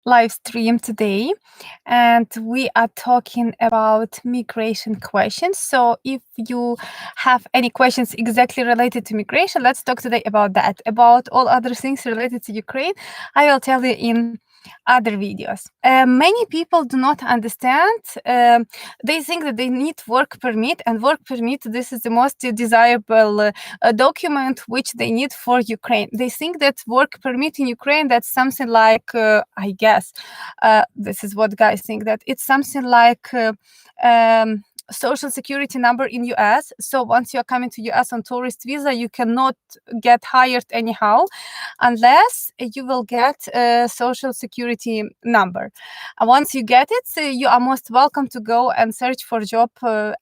live stream today, and we are talking about migration questions. So if you have any questions exactly related to migration, let's talk today about that. About all other things related to Ukraine, I will tell you in other videos. Many people do not understand. They think that they need work permit, and work permit, this is the most desirable document which they need for Ukraine. They think that work permit in Ukraine, that's something like, I guess, this is what guys think, that it's something like social security number in US. So once you're coming to US on tourist visa, you cannot get hired anyhow unless you will get a social security number. And once you get it, you are most welcome to go and search for a job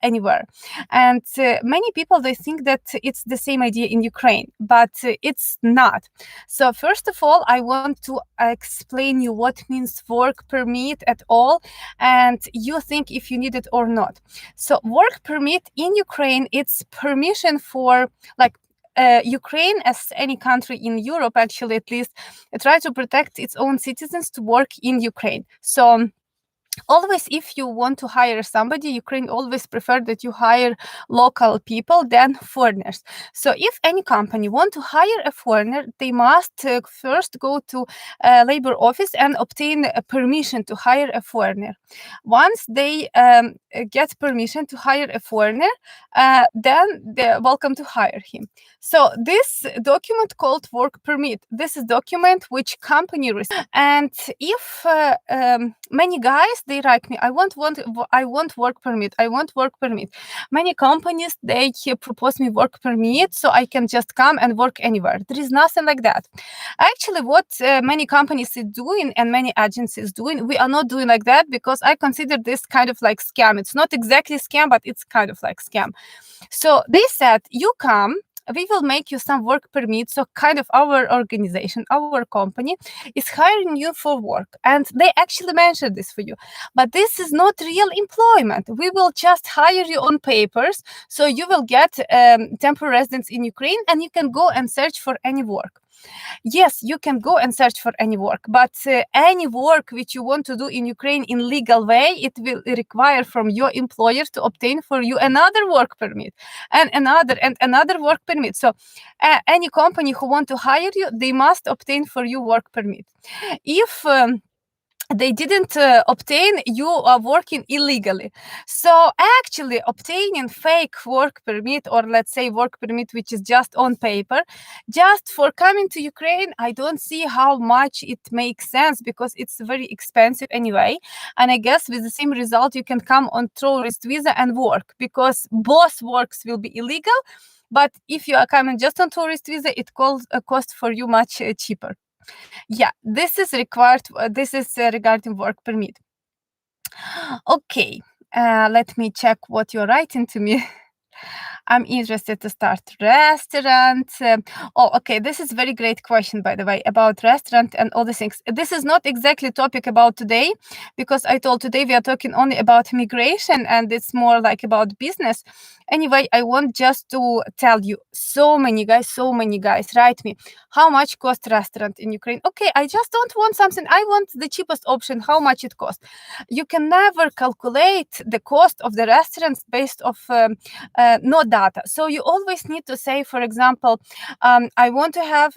anywhere. And many people, they think that it's the same idea in Ukraine, but it's not. So first of all, I want to explain you what means work permit at all, and you think if you need it or not. So work permit in Ukraine, it's permission for, like, Ukraine, as any country in Europe, actually, at least, try to protect its own citizens to work in Ukraine. So always, if you want to hire somebody, Ukraine always prefer that you hire local people than foreigners. So if any company want to hire a foreigner, they must first go to labor office and obtain a permission to hire a foreigner. Once they get permission to hire a foreigner, then they're welcome to hire him. So this document called work permit, this is document which company receives. And if many guys, they write me, I want work permit, I want work permit. Many companies, they propose me work permit so I can just come and work anywhere. There is nothing like that. Actually, what many companies is doing and many agencies doing, we are not doing like that, because I consider this kind of like scam. It's not exactly scam, but it's kind of like scam. So they said, you come, we will make you some work permit. So kind of our organization, our company is hiring you for work. And they actually mentioned this for you. But this is not real employment. We will just hire you on papers. So you will get temporary residence in Ukraine, and you can go and search for any work. Yes, you can go and search for any work, but any work which you want to do in Ukraine in legal way, it will require from your employer to obtain for you another work permit and another work permit. So any company who want to hire you, they must obtain for you work permit. If they didn't obtain, you are working illegally. So actually obtaining fake work permit, or let's say work permit which is just on paper, just for coming to Ukraine, I don't see how much it makes sense, because it's very expensive anyway. And I guess with the same result, you can come on tourist visa and work, because both works will be illegal. But if you are coming just on tourist visa, it costs for you much cheaper. Yeah, this is required. This is regarding work permit. Okay, let me check what you're writing to me. I'm interested to start restaurant. Okay, this is very great question, by the way, about restaurant and all the things. This is not exactly topic about today, because I told today we are talking only about migration, and it's more like about business. Anyway, I want just to tell you, so many guys write me, how much cost restaurant in Ukraine? Okay, I just don't want something, I want the cheapest option, how much it costs. You can never calculate the cost of the restaurants based off no data. So you always need to say, for example, I want to have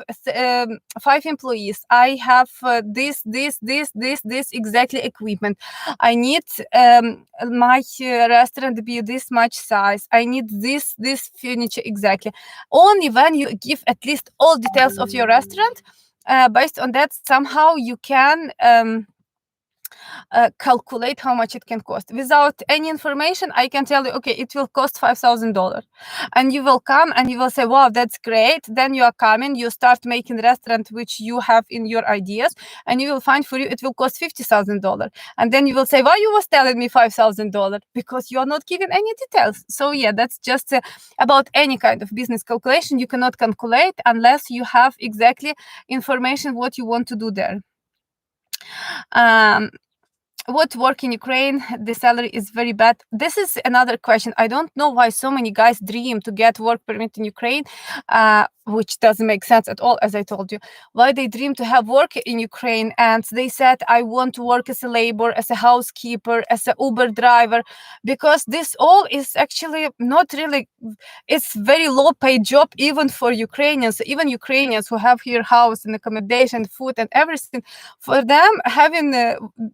5 employees. I have this exactly equipment. I need my restaurant to be this much size. I need this furniture exactly. Only when you give at least all details of your restaurant, based on that, somehow you can calculate how much it can cost. Without any information, I can tell you, okay, it will cost $5,000. And you will come and you will say, wow, that's great. Then you are coming, you start making restaurant which you have in your ideas, and you will find for you it will cost $50,000. And then you will say, why you was telling me $5,000? Because you are not giving any details. So yeah, that's just about any kind of business calculation. You cannot calculate unless you have exactly information what you want to do there. what work in Ukraine, the salary is very bad. This is another question. I don't know why so many guys dream to get work permit in Ukraine, which doesn't make sense at all, as I told you. Why they dream to have work in Ukraine, and they said, I want to work as a laborer, as a housekeeper, as an Uber driver, because this all is actually not really, it's very low paid job even for Ukrainians, even Ukrainians who have here house and accommodation, food and everything. For them, having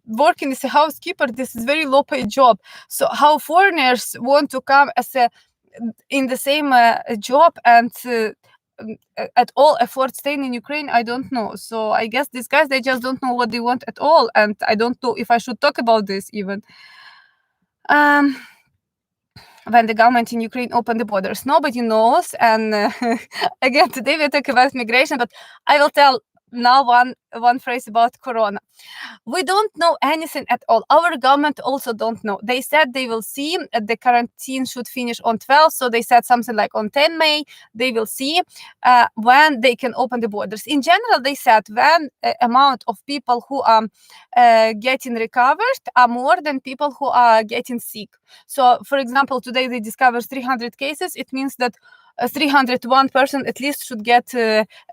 working as a housekeeper, this is very low paid job. So how foreigners want to come as a in the same job and at all afford staying in Ukraine, I don't know. So I guess these guys, they just don't know what they want at all, and I don't know if I should talk about this even. When the government in Ukraine opened the borders, nobody knows. And again, today we talk about migration, but I will tell now one phrase about Corona. We don't know anything at all. Our government also don't know. They said they will see. The quarantine should finish on 12, so they said something like on 10 May. They will see when they can open the borders. In general, they said when amount of people who are getting recovered are more than people who are getting sick. So, for example, today they discovered 300 cases. It means that 301 person at least should get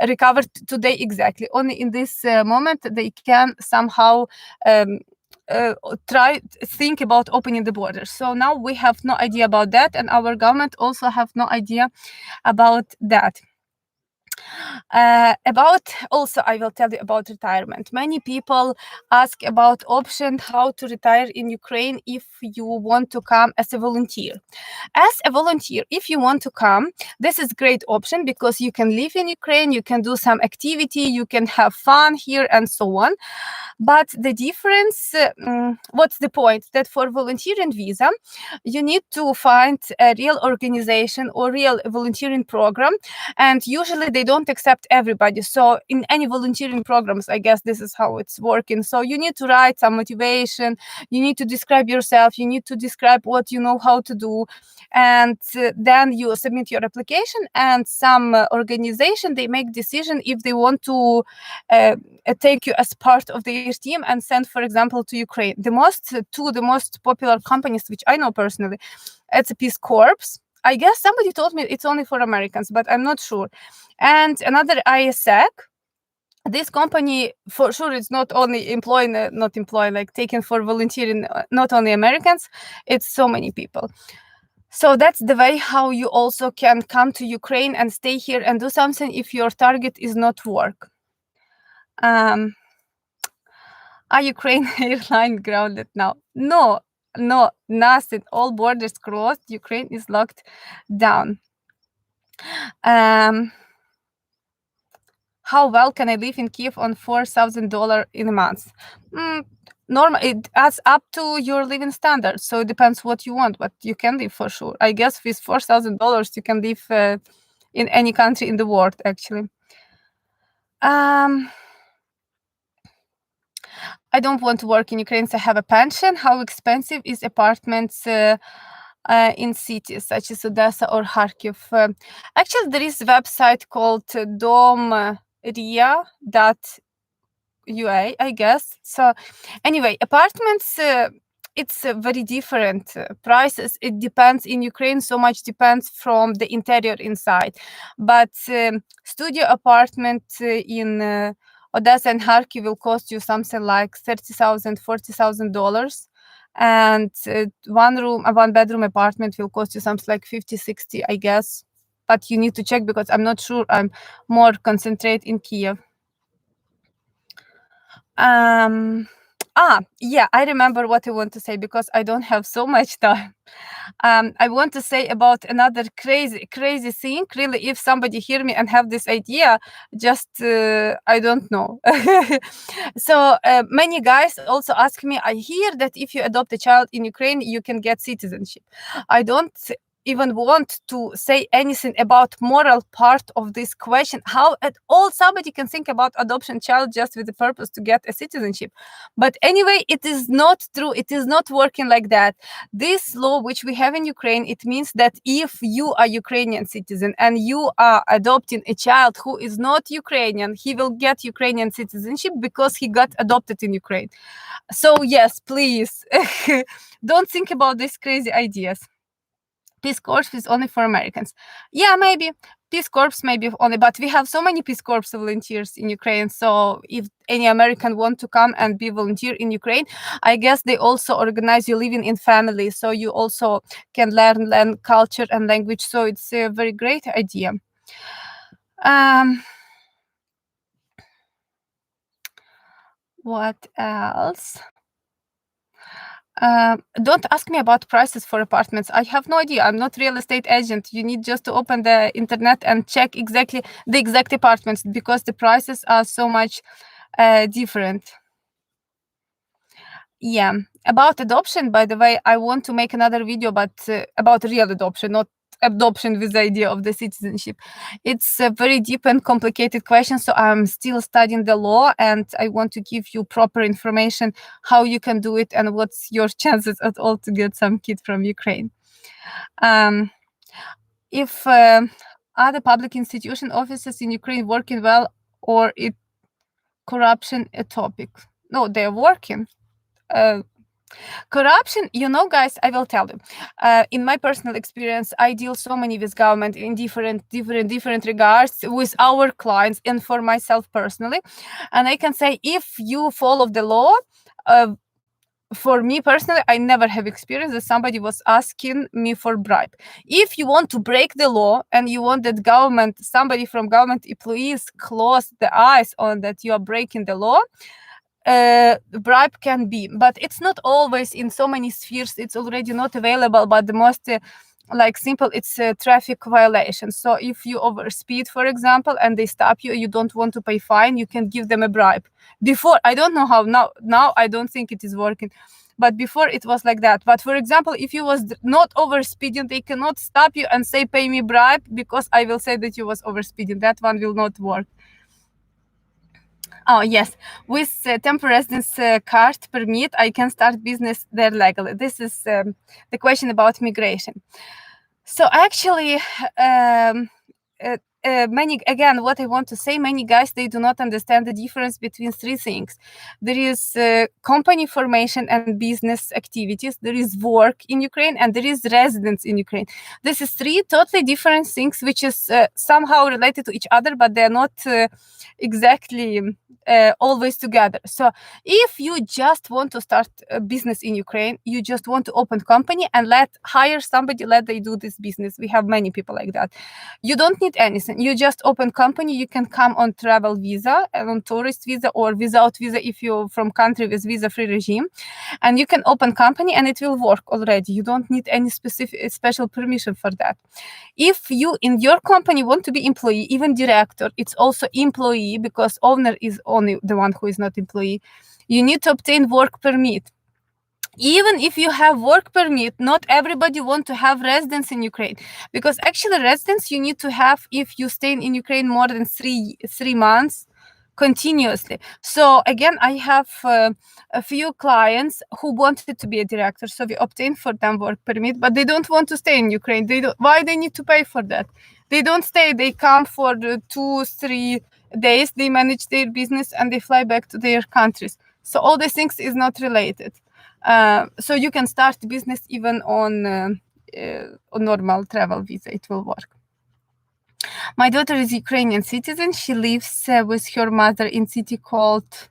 recovered today exactly. Only in this moment they can somehow think about opening the borders. So now we have no idea about that, and our government also have no idea about that. About also, I will tell you about retirement. Many people ask about option how to retire in Ukraine if you want to come as a volunteer. As a volunteer, if you want to come, this is great option because you can live in Ukraine, you can do some activity, you can have fun here and so on. But the difference, what's the point? That for volunteering visa, you need to find a real organization or real volunteering program, and usually they don't accept everybody. So in any volunteering programs, I guess this is how it's working. So you need to write some motivation, you need to describe yourself, you need to describe what you know how to do, and then you submit your application, and some organization, they make decision if they want to take you as part of their team and send, for example, to Ukraine. The most popular companies, which I know personally, it's a Peace Corps. I guess somebody told me it's only for Americans, but I'm not sure. And another ISAC. This company, for sure, it's not only like taken for volunteering, not only Americans, it's so many people. So that's the way how you also can come to Ukraine and stay here and do something if your target is not work. Are Ukraine airline grounded now? No, nothing. All borders closed. Ukraine is locked down. How well can I live in Kiev on $4,000 in a month? Normal. It adds up to your living standards, so it depends what you want, but you can live for sure. I guess with $4,000 you can live in any country in the world, actually. I don't want to work in Ukraine, so I have a pension. How expensive is apartments in cities such as Odessa or Kharkiv? Actually, there is a website called domria.ua, I guess. So anyway, apartments, it's very different prices. It depends in Ukraine, so much depends from the interior inside. But studio apartment in Odessa and Kharkiv will cost you something like $30,000, $40,000. And one bedroom apartment will cost you something like 50, 60, I guess. But you need to check because I'm not sure. I'm more concentrated in Kiev. Yeah, I remember what I want to say because I don't have so much time. I want to say about another crazy thing. Really, if somebody hear me and have this idea, just I don't know. So many guys also ask me, I hear that if you adopt a child in Ukraine, you can get citizenship. I don't even want to say anything about moral part of this question, how at all somebody can think about adoption child just with the purpose to get a citizenship. But anyway, it is not true. It is not working like that. This law which we have in Ukraine, it means that if you are Ukrainian citizen and you are adopting a child who is not Ukrainian, he will get Ukrainian citizenship because he got adopted in Ukraine. So yes, please don't think about these crazy ideas. Peace Corps is only for Americans. Yeah, maybe. Peace Corps maybe only, but we have so many Peace Corps volunteers in Ukraine. So if any American want to come and be volunteer in Ukraine, I guess they also organize you living in family. So you also can learn culture and language. So it's a very great idea. What else? Don't ask me about prices for apartments. I have no idea. I'm not real estate agent. You need just to open the internet and check exactly the exact apartments because the prices are so much different. Yeah. About adoption, by the way, I want to make another video, but about real adoption, not adoption with the idea of the citizenship. It's a very deep and complicated question, so I'm still studying the law and I want to give you proper information how you can do it and what's your chances at all to get some kid from Ukraine. If other public institution offices in Ukraine working well, or it corruption a topic? No, they're working. Corruption, guys, I will tell you. In my personal experience, I deal so many with government in different regards with our clients and for myself personally. And I can say if you follow the law, for me personally, I never have experienced that somebody was asking me for bribe. If you want to break the law and you want that somebody from government employees close the eyes on that you are breaking the law, bribe can be, but it's not always in so many spheres. It's already not available, but the most simple, it's a traffic violation. So if you overspeed, for example, and they stop you, you don't want to pay fine, you can give them a bribe. Before, I don't know how now I don't think it is working, but before it was like that. But for example, if you was not overspeeding, they cannot stop you and say pay me bribe, because I will say that you was overspeeding. That one will not work. Oh, yes. With temporary residence card permit, I can start business there legally. This is the question about migration. So actually, what I want to say, many guys, they do not understand the difference between three things. There is company formation and business activities. There is work in Ukraine, and there is residence in Ukraine. This is three totally different things, which is somehow related to each other, but they're not exactly always together. So if you just want to start a business in Ukraine, you just want to open company and hire somebody, let they do this business. We have many people like that. You don't need anything. You just open company. You can come on travel visa and on tourist visa or without visa if you're from country with visa-free regime, and you can open company and it will work already. You don't need any special permission for that. If you in your company want to be employee, even director, it's also employee, because owner is only the one who is not employee. You need to obtain work permit. Even if you have work permit, not everybody want to have residence in Ukraine, because actually residence you need to have if you stay in Ukraine more than three months continuously. So again, I have a few clients who wanted to be a director, so we obtained for them work permit, but they don't want to stay in Ukraine. Why they need to pay for that? They don't stay. They come for 2-3 days, they manage their business, and they fly back to their countries. So all these things is not related. So you can start business even on normal travel visa. It will work. My daughter is Ukrainian citizen. She lives with her mother in city called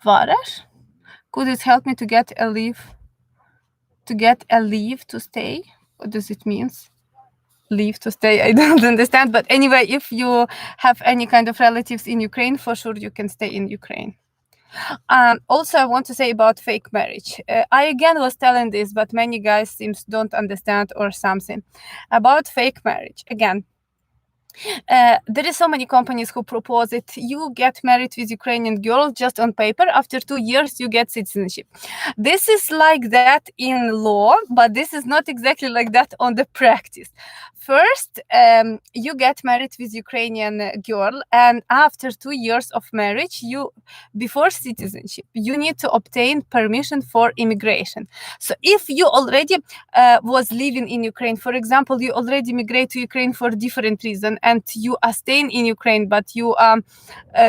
Varas. Could it help me to get a leave to stay? What does it mean? Leave to stay? I don't understand. But anyway, if you have any kind of relatives in Ukraine, for sure you can stay in Ukraine. Also, I want to say about fake marriage. I again was telling this, but many guys seems don't understand or something about fake marriage. Again, There is so many companies who propose it. You get married with Ukrainian girl just on paper. After 2 years, you get citizenship. This is like that in law, but this is not exactly like that on the practice. First, you get married with Ukrainian girl, and after 2 years of marriage, before citizenship, you need to obtain permission for immigration. So if you already was living in Ukraine, for example, you already migrate to Ukraine for different reason, and you are staying in Ukraine, but you are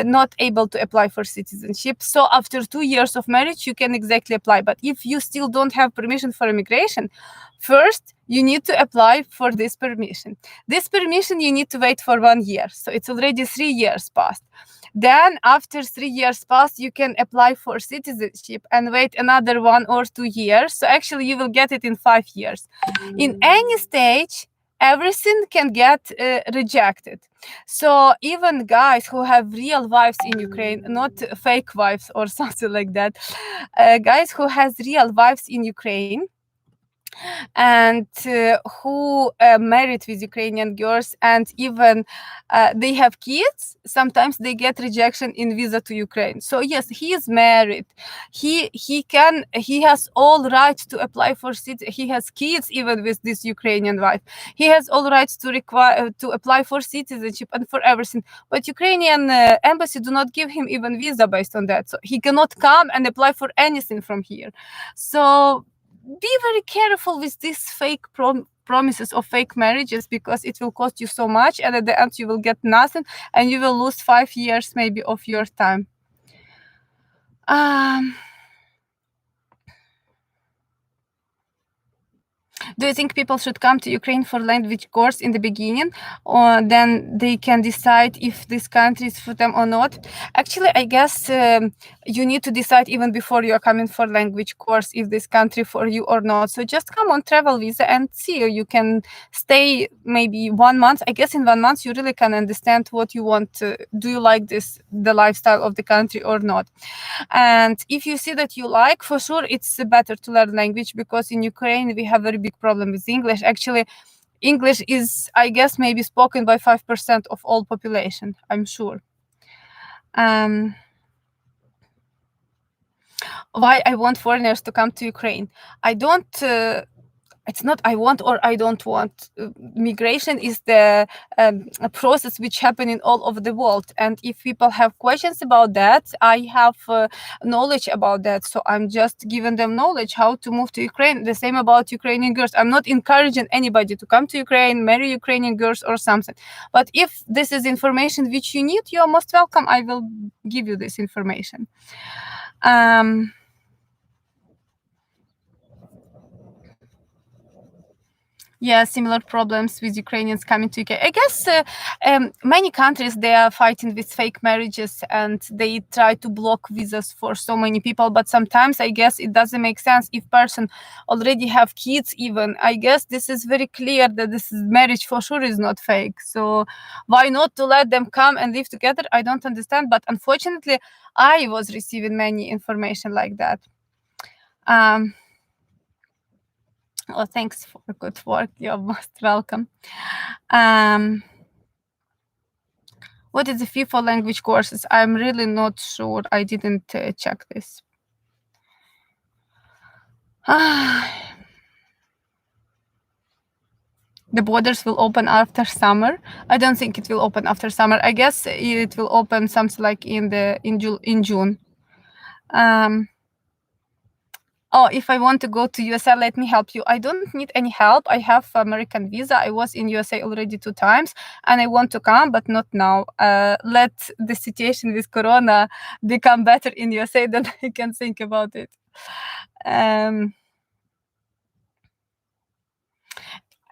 not able to apply for citizenship. So after 2 years of marriage, you can exactly apply. But if you still don't have permission for immigration, first you need to apply for this permission. This permission you need to wait for 1 year. So it's already 3 years past. Then after 3 years passed, you can apply for citizenship and wait another 1 or 2 years. So actually you will get it in 5 years. In any stage, everything can get rejected. So even guys who have real wives in Ukraine, not fake wives or something like that, guys who has real wives in Ukraine, and who married with Ukrainian girls, and even they have kids, sometimes they get rejection in visa to Ukraine. So yes, he is married, he has all rights to apply for he has kids even with this Ukrainian wife, he has all rights to require to apply for citizenship and for everything, but Ukrainian embassy do not give him even visa based on that, so he cannot come and apply for anything from here. So be very careful with these fake promises of fake marriages, because it will cost you so much, and at the end you will get nothing, and you will lose 5 years maybe of your time. Do you think people should come to Ukraine for language course in the beginning, or then they can decide if this country is for them or not? Actually, I guess you need to decide even before you are coming for language course if this country for you or not. So just come on travel visa and see. You can stay maybe 1 month. I guess in 1 month you really can understand what you want. Do you like the lifestyle of the country or not? And if you see that you like, for sure it's better to learn language, because in Ukraine we have very big problem with English. Actually, English is, I guess, maybe spoken by 5% of all population, I'm sure. Why I want foreigners to come to Ukraine? I don't it's not I want or I don't want. Migration is the process which happen in all over the world, and if people have questions about that, I have knowledge about that, so I'm just giving them knowledge how to move to Ukraine. The same about Ukrainian girls. I'm not encouraging anybody to come to Ukraine, marry Ukrainian girls or something, but if this is information which you need, you are most welcome. I will give you this information. Yeah, similar problems with Ukrainians coming to UK. I guess many countries, they are fighting with fake marriages, and they try to block visas for so many people. But sometimes I guess it doesn't make sense if person already have kids. Even I guess this is very clear that this marriage for sure is not fake. So why not to let them come and live together? I don't understand. But unfortunately, I was receiving many information like that. Oh, thanks for good work. You're most welcome. What is the fee for language courses? I'm really not sure. I didn't check this. The borders will open after summer. I don't think it will open after summer. I guess it will open something like in June. Oh, if I want to go to USA, let me help you. I don't need any help. I have American visa. I was in USA already 2 times, and I want to come, but not now. Let the situation with Corona become better in USA, then I can think about it.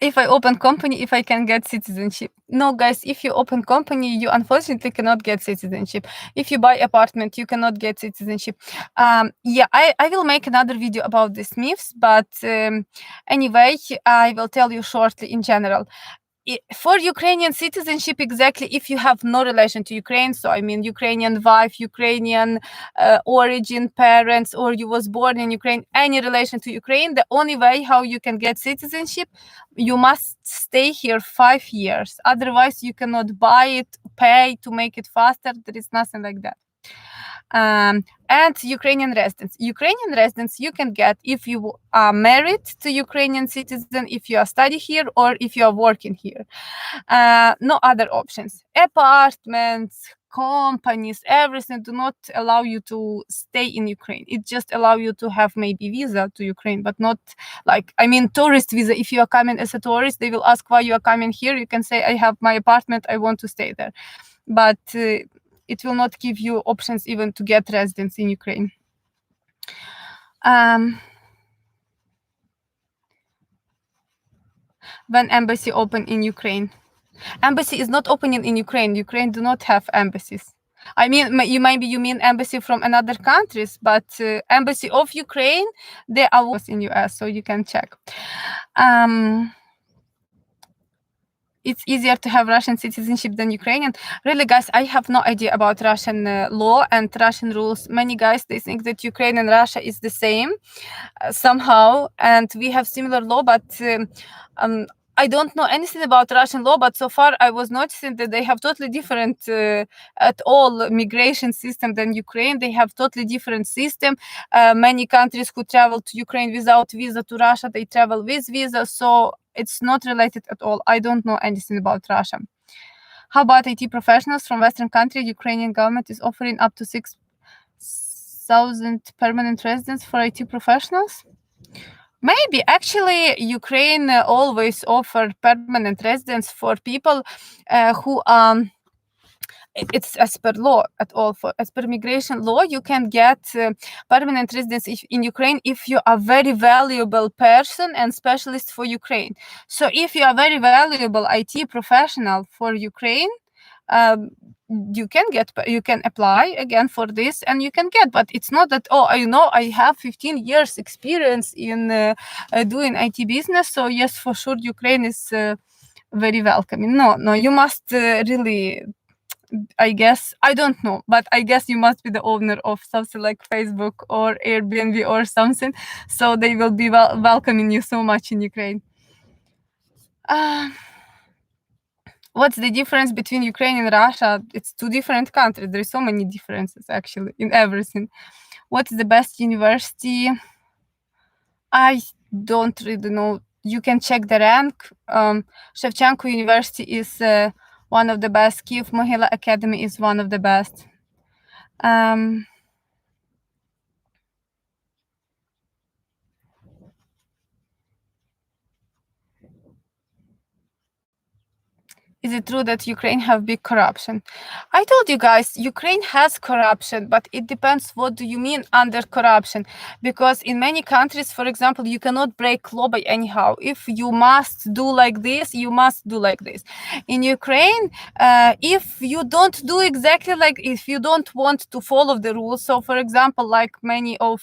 If I open company, if I can get citizenship. No, guys, if you open company, you unfortunately cannot get citizenship. If you buy apartment, you cannot get citizenship. Yeah, I will make another video about these myths, but anyway, I will tell you shortly in general. for Ukrainian citizenship, exactly, if you have no relation to Ukraine, so I mean Ukrainian wife, Ukrainian origin, parents, or you was born in Ukraine, any relation to Ukraine, the only way how you can get citizenship, you must stay here 5 years. Otherwise, you cannot buy it, pay to make it faster. There is nothing like that. And Ukrainian residents. Ukrainian residents you can get if you are married to Ukrainian citizen, if you are study here, or if you are working here. No other options. Apartments, companies, everything do not allow you to stay in Ukraine. It just allow you to have maybe visa to Ukraine, but not like, I mean, tourist visa. If you are coming as a tourist, they will ask why you are coming here. You can say, I have my apartment, I want to stay there. But it will not give you options even to get residence in Ukraine. When embassy open in Ukraine? Embassy is not opening in Ukraine. Ukraine do not have embassies. I mean, you mean embassy from another countries, but embassy of Ukraine, they are in US, so you can check. It's easier to have Russian citizenship than Ukrainian. Really, guys, I have no idea about Russian law and Russian rules. Many guys, they think that Ukraine and Russia is the same somehow, and we have similar law, but I don't know anything about Russian law, but so far I was noticing that they have totally different at all migration system than Ukraine. They have totally different system. Many countries who travel to Ukraine without visa to Russia, they travel with visa. So it's not related at all. I don't know anything about Russia. How about IT professionals from Western country? Ukrainian government is offering up to 6,000 permanent residents for IT professionals. Maybe actually Ukraine always offer permanent residence for people who it's as per law at all. As per migration law, you can get permanent residence in Ukraine if you are very valuable person and specialist for Ukraine. So if you are very valuable IT professional for Ukraine, you can apply again for this and you can get, but it's not that, oh, I know I have 15 years experience in doing IT business, so yes, for sure Ukraine is very welcoming. No, you must really, I guess, I don't know, but I guess you must be the owner of something like Facebook or Airbnb or something, so they will be welcoming you so much in Ukraine. What's the difference between Ukraine and Russia? It's two different countries. There is so many differences actually in everything. What is the best university? I don't really know. You can check the rank. Shevchenko University is one of the best. Kyiv Mohyla Academy is one of the best. Is it true that Ukraine have big corruption? I told you guys, Ukraine has corruption, but it depends what do you mean under corruption. Because in many countries, for example, you cannot break law by anyhow. If you must do like this, you must do like this. In Ukraine, if you don't do exactly like, if you don't want to follow the rules, so for example, like many of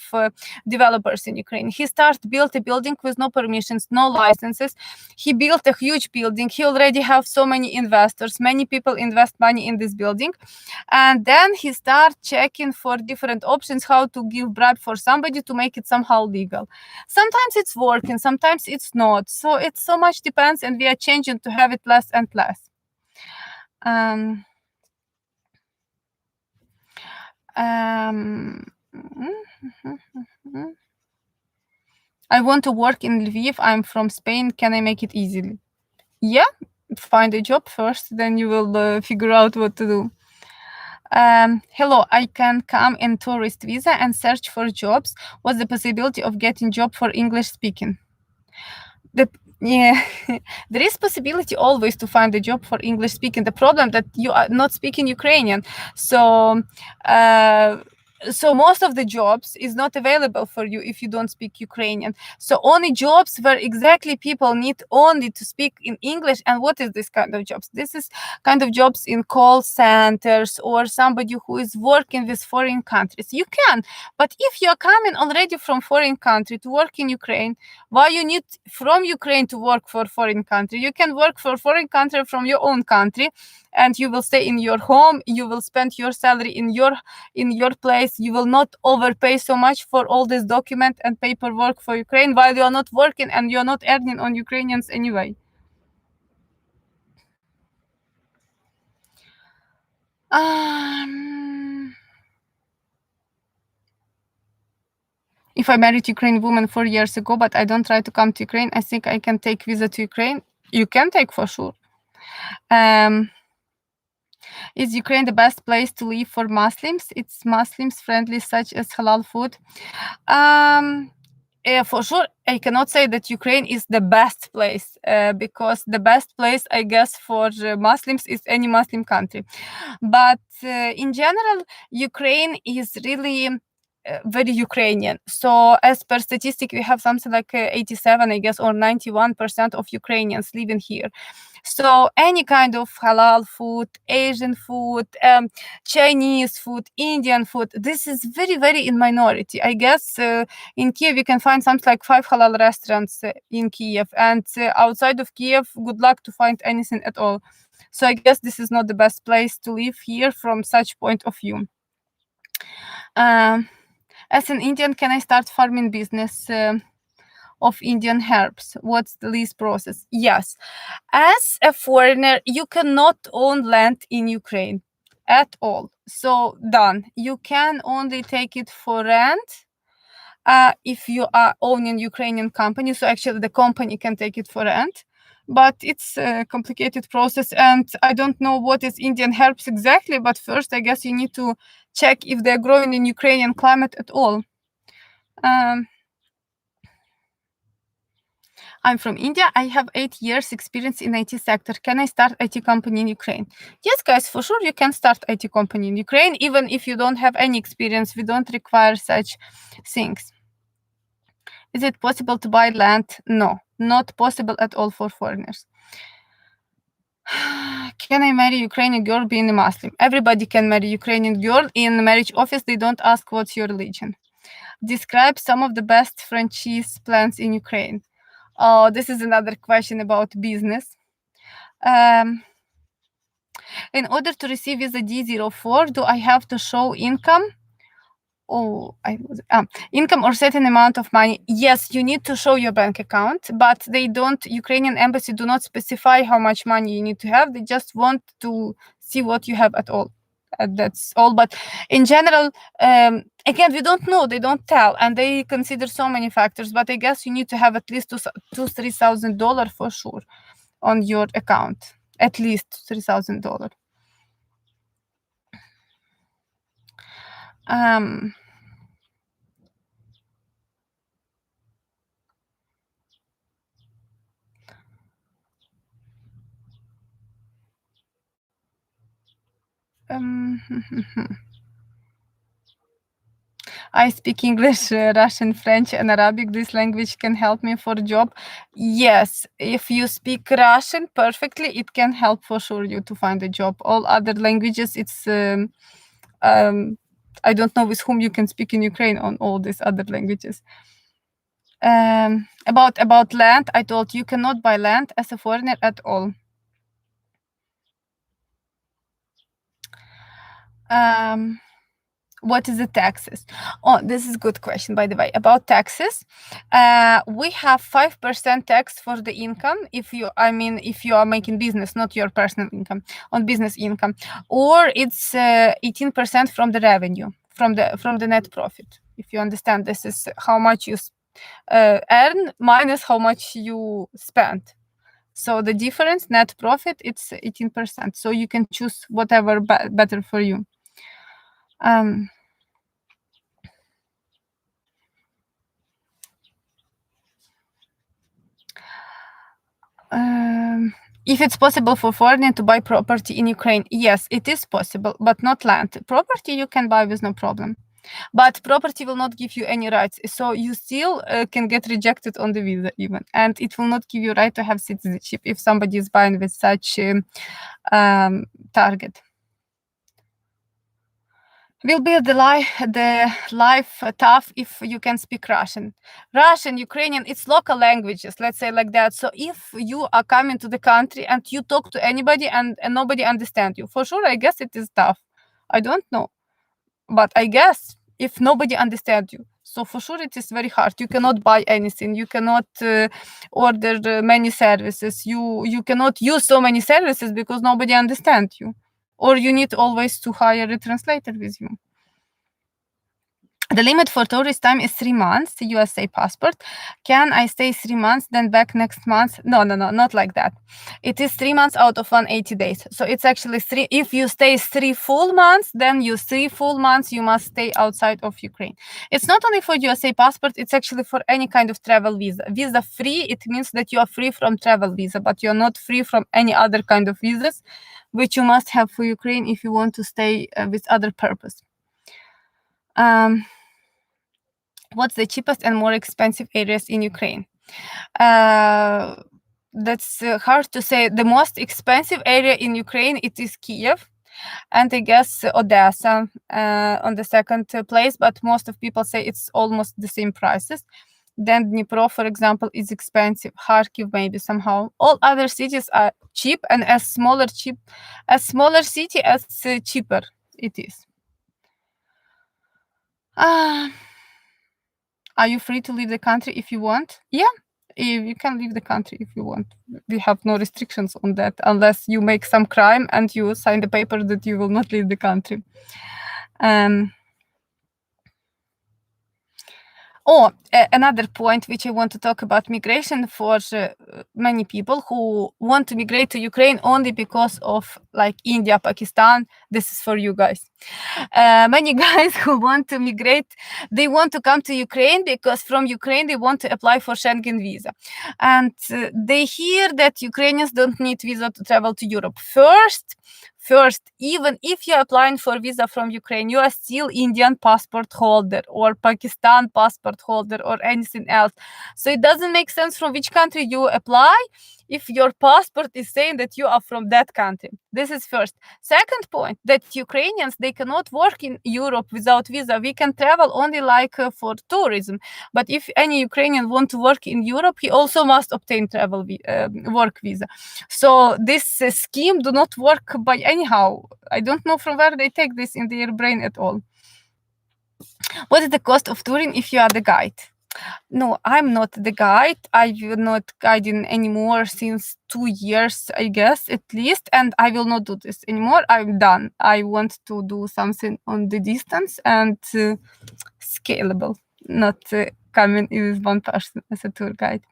developers in Ukraine, he built a building with no permissions, no licenses. He built a huge building. He already have so many investors. Many people invest money in this building. And then he start checking for different options, how to give bribe for somebody to make it somehow legal. Sometimes it's working, sometimes it's not. So it so much depends, and we are changing to have it less and less. I want to work in Lviv. I'm from Spain. Can I make it easily? Yeah, find a job first, then you will figure out what to do. Hello, I can come in tourist visa and search for jobs. What's the possibility of getting job for English speaking? There is possibility always to find a job for English speaking. The problem that you are not speaking Ukrainian. So so most of the jobs is not available for you if you don't speak Ukrainian. So only jobs where exactly people need only to speak in English. And what is this kind of jobs? This is kind of jobs in call centers or somebody who is working with foreign countries. You can, but if you are coming already from foreign country to work in Ukraine, why you need from Ukraine to work for foreign country? You can work for foreign country from your own country, and you will stay in your home. You will spend your salary in your place. You will not overpay so much for all this document and paperwork for Ukraine while you are not working and you're not earning on Ukrainians anyway. If I married Ukrainian woman 4 years ago, but I don't try to come to Ukraine, I think I can take visa to Ukraine. You can take for sure. Is Ukraine the best place to live for Muslims? It's Muslims friendly, such as halal food. For sure, I cannot say that Ukraine is the best place because the best place, I guess, for Muslims is any Muslim country. But in general, Ukraine is really very Ukrainian. So as per statistic, we have something like 87, I guess, or 91% of Ukrainians living here. So any kind of halal food, Asian food, Chinese food, Indian food, this is very, very in minority. I guess in Kiev you can find something like 5 halal restaurants in Kiev, and outside of Kiev, good luck to find anything at all. So I guess this is not the best place to live here from such point of view. As an Indian, can I start farming business of Indian herbs? What's the lease process? Yes. As a foreigner, you cannot own land in Ukraine at all. So done. You can only take it for rent if you are owning Ukrainian company. So actually the company can take it for rent. But it's a complicated process, and I don't know what is Indian herbs exactly, but first I guess you need to check if they're growing in Ukrainian climate at all. I'm from India. I have 8 years experience in IT sector. Can I start IT company in Ukraine? Yes, guys, for sure you can start IT company in Ukraine, even if you don't have any experience. We don't require such things. Is it possible to buy land? No, not possible at all for foreigners. Can I marry Ukrainian girl being a Muslim? Everybody can marry Ukrainian girl. In the marriage office, they don't ask what's your religion. Describe some of the best franchise plans in Ukraine. Oh, this is another question about business. In order to receive visa D04, do I have to show income? Income or certain amount of money? Yes, you need to show your bank account, but they don't. Ukrainian embassy do not specify how much money you need to have. They just want to see what you have at all. That's all. But in general, again, we don't know. They don't tell, and they consider so many factors. But I guess you need to have at least $3,000 for sure on your account. At least $3,000. I speak English, Russian, French, and Arabic. This language can help me for a job. Yes, if you speak Russian perfectly, it can help for sure you to find a job. All other languages, it's I don't know with whom you can speak in Ukraine on all these other languages. About land, I told you cannot buy land as a foreigner at all. What is the taxes? Oh, this is a good question, by the way. About taxes, we have 5% tax for the income if you are making business, not your personal income, on business income, or it's 18% from the revenue, from the net profit. If you understand, this is how much you earn minus how much you spend. So the difference, net profit, it's 18%. So you can choose whatever better for you. If it's possible for foreigner to buy property in Ukraine, yes, it is possible, but not land. Property you can buy with no problem. but property will not give you any rights, so you still can get rejected on the visa even, and it will not give you right to have citizenship if somebody is buying with such target. Will be the life tough if you can speak Russian. Russian, Ukrainian, it's local languages, let's say like that. So if you are coming to the country and you talk to anybody and nobody understands you, for sure, I guess it is tough. I don't know, but I guess if nobody understands you, so for sure it is very hard. You cannot buy anything. You cannot order many services. You cannot use so many services because nobody understands you, or you need always to hire a translator with you. The limit for tourist time is 3 months, USA passport. Can I stay 3 months, then back next month? No, not like that. It is 3 months out of 180 days. So it's actually if you stay 3 full months, then 3 full months you must stay outside of Ukraine. It's not only for USA passport, it's actually for any kind of travel visa. Visa free, it means that you are free from travel visa, but you're not free from any other kind of visas, which you must have for Ukraine if you want to stay with other purpose. What's the cheapest and more expensive areas in Ukraine? That's hard to say. The most expensive area in Ukraine, it is Kiev, and I guess Odessa on the second place, but most of people say it's almost the same prices. Then Dnipro, for example, is expensive. Kharkiv maybe somehow. All other cities are cheap, and as smaller city, as cheaper it is. Are you free to leave the country if you want? Yeah, you can leave the country if you want. We have no restrictions on that unless you make some crime and you sign the paper that you will not leave the country. Another point which I want to talk about migration for many people who want to migrate to Ukraine only because of like India, Pakistan. This is for you guys. Many guys who want to migrate, they want to come to Ukraine because from Ukraine they want to apply for Schengen visa. And they hear that Ukrainians don't need visa to travel to Europe. First, even if you're applying for visa from Ukraine, you are still Indian passport holder or Pakistan passport holder or anything else. So it doesn't make sense from which country you apply if your passport is saying that you are from that country. This is first. Second point, that Ukrainians, they cannot work in Europe without visa. We can travel only like for tourism. But if any Ukrainian want to work in Europe, he also must obtain work visa. So this scheme do not work by anyhow. I don't know from where they take this in their brain at all. What is the cost of touring if you are the guide? No, I'm not the guide. I'm not guiding anymore since 2 years, I guess, at least. And I will not do this anymore. I'm done. I want to do something on the distance and scalable, not coming with one person as a tour guide.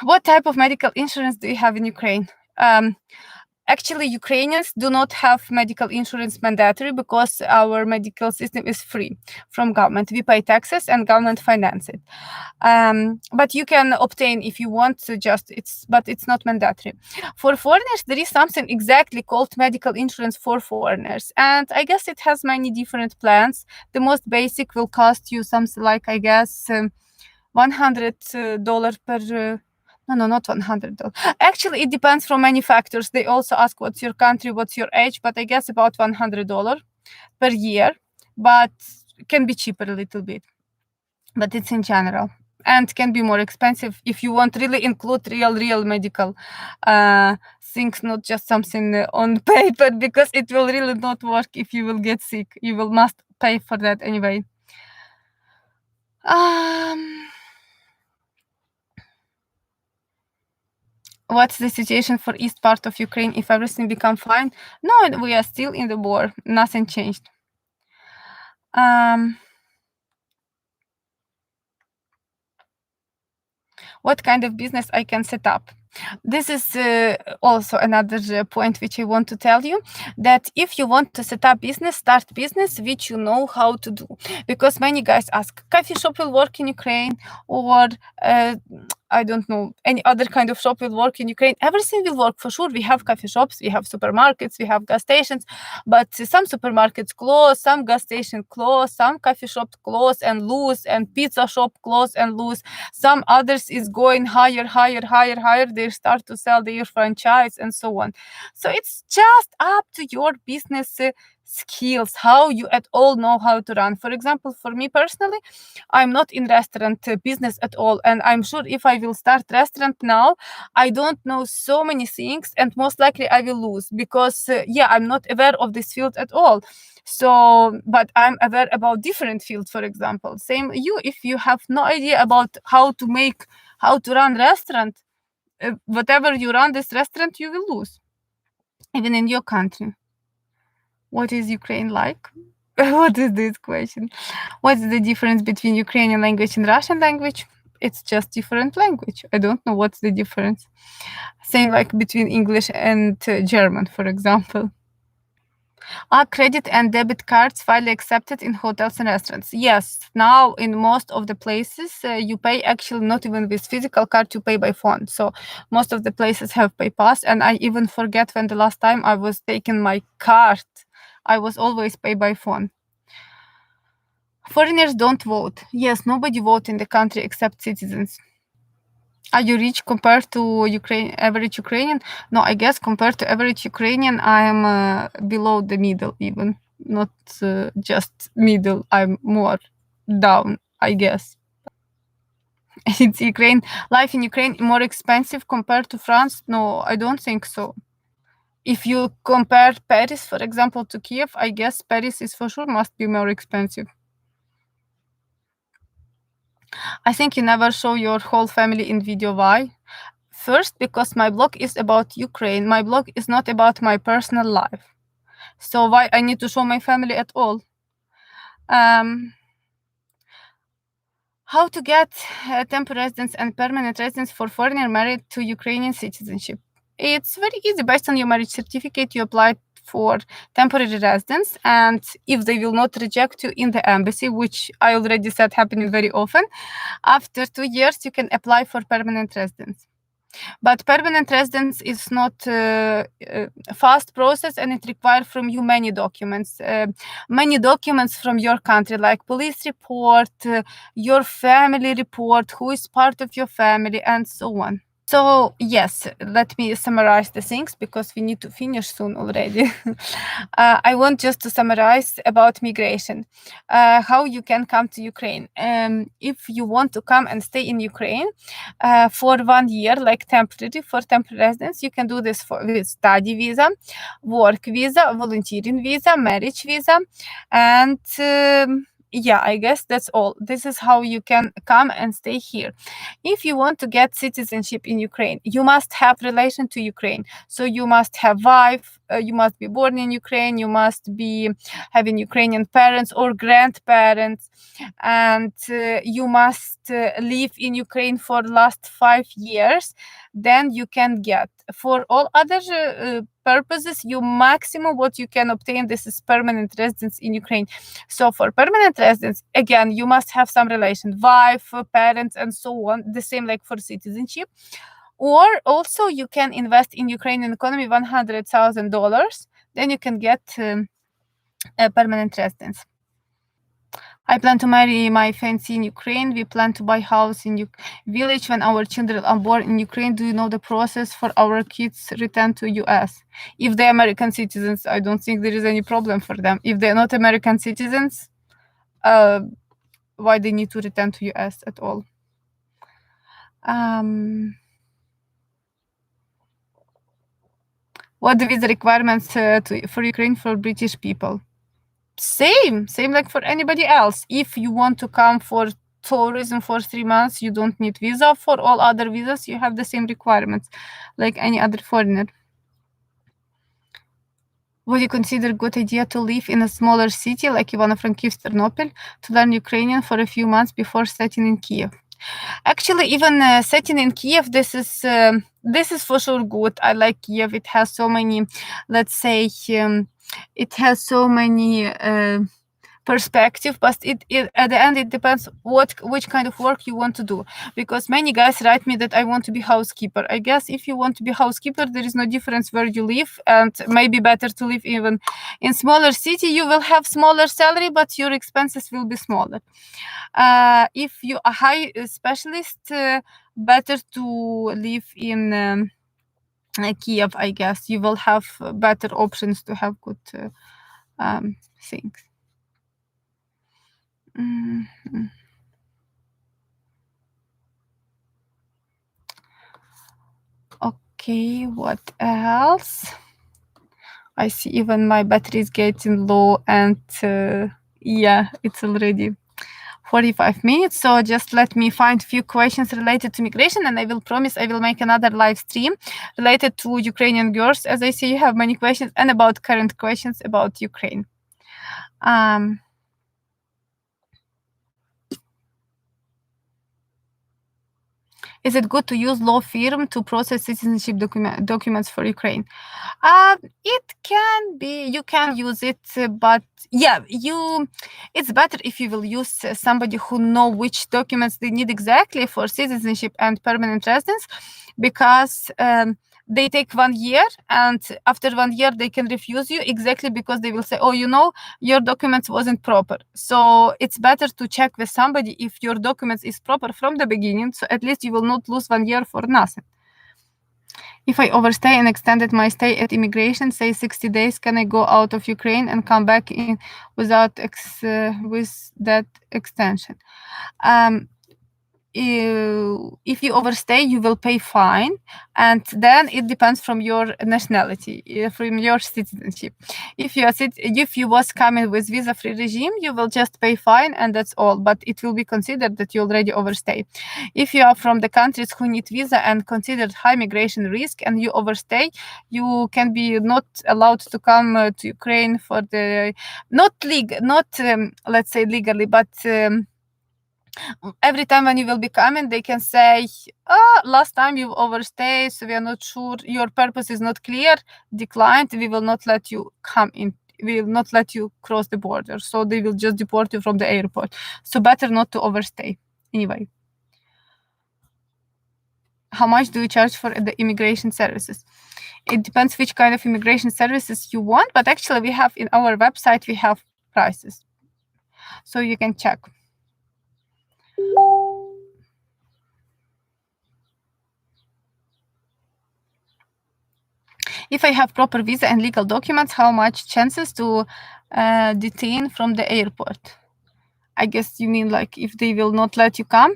What type of medical insurance do you have in Ukraine? Actually, Ukrainians do not have medical insurance mandatory because our medical system is free from government. We pay taxes and government finance it. But you can obtain if you want to but it's not mandatory. For foreigners, there is something exactly called medical insurance for foreigners. And I guess it has many different plans. The most basic will cost you something like, I guess, $100 per... No, not $100. Actually, it depends from many factors. They also ask what's your country, what's your age, but I guess about $100 per year, but can be cheaper a little bit. But it's in general and can be more expensive if you want really include real medical things, not just something on paper, because it will really not work if you will get sick. You will must pay for that anyway. What's the situation for east part of Ukraine if everything become fine? No, we are still in the war. Nothing changed. What kind of business I can set up? This is also another point which I want to tell you, that if you want to set up business, start business which you know how to do, because many guys ask, coffee shop will work in Ukraine, or I don't know, any other kind of shop will work in Ukraine. Everything will work for sure. We have coffee shops, we have supermarkets, we have gas stations, but some supermarkets close, some gas station close, some coffee shop close and lose, and pizza shop close and lose. Some others is going higher, higher, higher, higher. They start to sell their franchise and so on. So it's just up to your business skills, how you at all know how to run. For example, for me personally, I'm not in restaurant business at all, and I'm sure if I will start restaurant now, I don't know so many things, and most likely I will lose, because I'm not aware of this field at all. So, but I'm aware about different fields. For example, same you, if you have no idea about how to run restaurant, whatever you run this restaurant, you will lose, even in your country. What is Ukraine like? What is this question? What's the difference between Ukrainian language and Russian language? It's just different language. I don't know what's the difference. Same like between English and German, for example. Are credit and debit cards widely accepted in hotels and restaurants? Yes. Now, in most of the places, you pay actually not even with physical card, you pay by phone. So most of the places have PayPass, and I even forget when the last time I was taking my card. I was always pay by phone. Foreigners don't vote. Yes, nobody vote in the country except citizens. Are you rich compared to average Ukrainian? No, I guess compared to average Ukrainian, I am below the middle even. Not just middle, I'm more down, I guess. It's Ukraine. Life in Ukraine more expensive compared to France? No, I don't think so. If you compare Paris, for example, to Kiev, I guess Paris is for sure must be more expensive. I think you never show your whole family in video. Why? First, because my blog is about Ukraine. My blog is not about my personal life. So why I need to show my family at all? How to get temporary residence and permanent residence for foreigner married to Ukrainian citizenship? It's very easy. Based on your marriage certificate, you apply for temporary residence, and if they will not reject you in the embassy, which I already said happening very often, after 2 years you can apply for permanent residence. But permanent residence is not a fast process, and it requires from you many documents from your country, like police report, your family report, who is part of your family, and so on. So yes, let me summarize the things, because we need to finish soon already. I want just to summarize about migration, how you can come to Ukraine. If you want to come and stay in Ukraine for 1 year, like temporary, for temporary residence, you can do this with study visa, work visa, volunteering visa, marriage visa, and I guess that's all. This is how you can come and stay here. If you want to get citizenship in Ukraine, you must have relation to Ukraine. So you must have wife, you must be born in Ukraine, you must be having Ukrainian parents or grandparents, and you must live in Ukraine for last 5 years. Then you can get. For all other purposes, you maximum what you can obtain, this is permanent residence in Ukraine. So for permanent residence, again, you must have some relation, wife, parents, and so on, the same like for citizenship. Or also you can invest in Ukrainian economy $100,000, then you can get a permanent residence. I plan to marry my fiancé in Ukraine. We plan to buy house in village when our children are born in Ukraine. Do you know the process for our kids return to US? If they're American citizens, I don't think there is any problem for them. If they're not American citizens, why they need to return to US at all? What the visa requirements for Ukraine for British people? Same like for anybody else. If you want to come for tourism for 3 months, you don't need visa. For all other visas, you have the same requirements like any other foreigner. Would you consider good idea to live in a smaller city like Ivano-Frankivsk, Ternopil, to learn Ukrainian for a few months before settling in Kiev? Actually, even setting in Kiev, this is for sure good. I like Kiev. It has so many, let's say, it has so many perspective, but it at the end it depends which kind of work you want to do, because many guys write me that I want to be housekeeper. I guess if you want to be housekeeper, there is no difference where you live, and maybe better to live even in smaller city. You will have smaller salary, but your expenses will be smaller. If you are high specialist, better to live in Kiev. I guess you will have better options to have good things. Mhm. Okay, what else? I see even my battery is getting low, and yeah, it's already 45 minutes. So just let me find few questions related to migration, and I will promise I will make another live stream related to Ukrainian girls, as I see you have many questions, and about current questions about Ukraine. Is it good to use law firm to process citizenship documents for Ukraine? It can be. You can use it, but yeah, it's better if you will use somebody who know which documents they need exactly for citizenship and permanent residence, because they take 1 year, and after 1 year they can refuse you, exactly because they will say, oh, your documents wasn't proper. So it's better to check with somebody if your documents is proper from the beginning, so at least you will not lose 1 year for nothing. If I overstay and extended my stay at immigration, say 60 days, can I go out of Ukraine and come back in without with that extension? If you overstay, you will pay fine, and then it depends from your nationality, from your citizenship. If you was coming with visa-free regime, you will just pay fine, and that's all. But it will be considered that you already overstay. If you are from the countries who need visa and considered high migration risk, and you overstay, you can be not allowed to come to Ukraine for the let's say legally, but every time when you will be coming, they can say, last time you overstayed, so we are not sure, your purpose is not clear, declined, we will not let you come in, we will not let you cross the border, so they will just deport you from the airport. So better not to overstay. Anyway, how much do you charge for the immigration services? It depends which kind of immigration services you want, but actually we have in our website, we have prices, so you can check. If I have proper visa and legal documents, how much chances to detain from the airport? I guess you mean like if they will not let you come.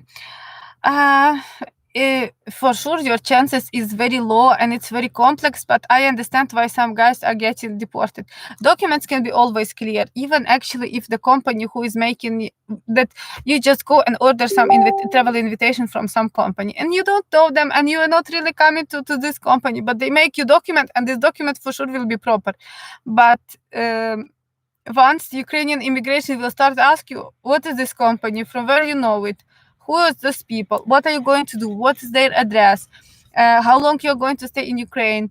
For sure, your chances is very low, and it's very complex, but I understand why some guys are getting deported. Documents can be always clear, even actually if the company who is making that, you just go and order some travel invitation from some company, and you don't know them, and you are not really coming to this company, but they make you document, and this document for sure will be proper. But once Ukrainian immigration will start ask you, what is this company, from where you know it, who is these people, what are you going to do, what is their address, how long you're going to stay in Ukraine,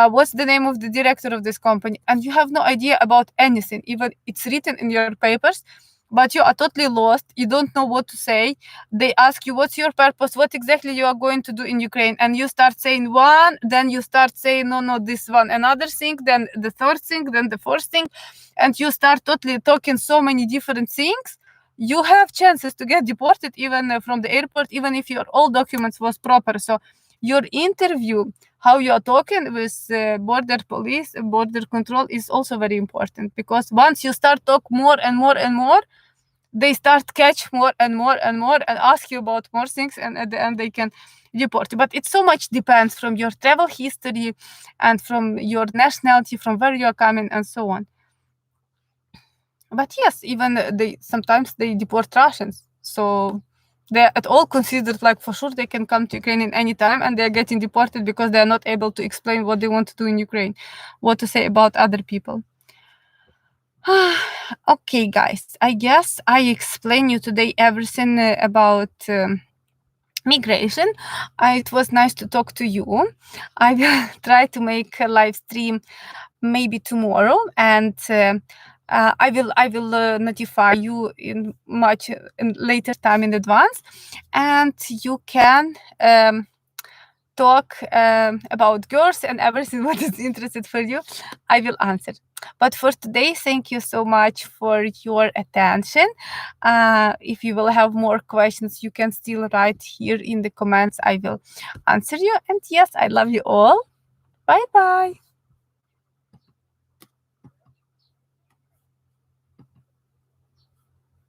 what's the name of the director of this company, and you have no idea about anything, even it's written in your papers, but you are totally lost, you don't know what to say. They ask you, what's your purpose, what exactly you are going to do in Ukraine, and you start saying one, then you start saying no, this one, another thing, then the third thing, then the fourth thing, and you start totally talking so many different things. You have chances to get deported even from the airport, even if your all documents was proper. So your interview, how you are talking with border police, border control, is also very important, because once you start talk more and more and more, they start catch more and more and more and ask you about more things, and at the end they can deport you. But it so much depends from your travel history and from your nationality, from where you are coming, and so on. But yes, even sometimes they deport Russians, so they're at all considered like for sure they can come to Ukraine in any time, and they're getting deported because they're not able to explain what they want to do in Ukraine, what to say about other people. Okay, guys, I guess I explained you today everything about migration. It was nice to talk to you. I will try to make a live stream maybe tomorrow, and I will notify you in much in later time in advance, and you can talk about girls and everything what is interested for you. I will answer. But for today, thank you so much for your attention. If you will have more questions, you can still write here in the comments. I will answer you. And yes, I love you all. Bye bye.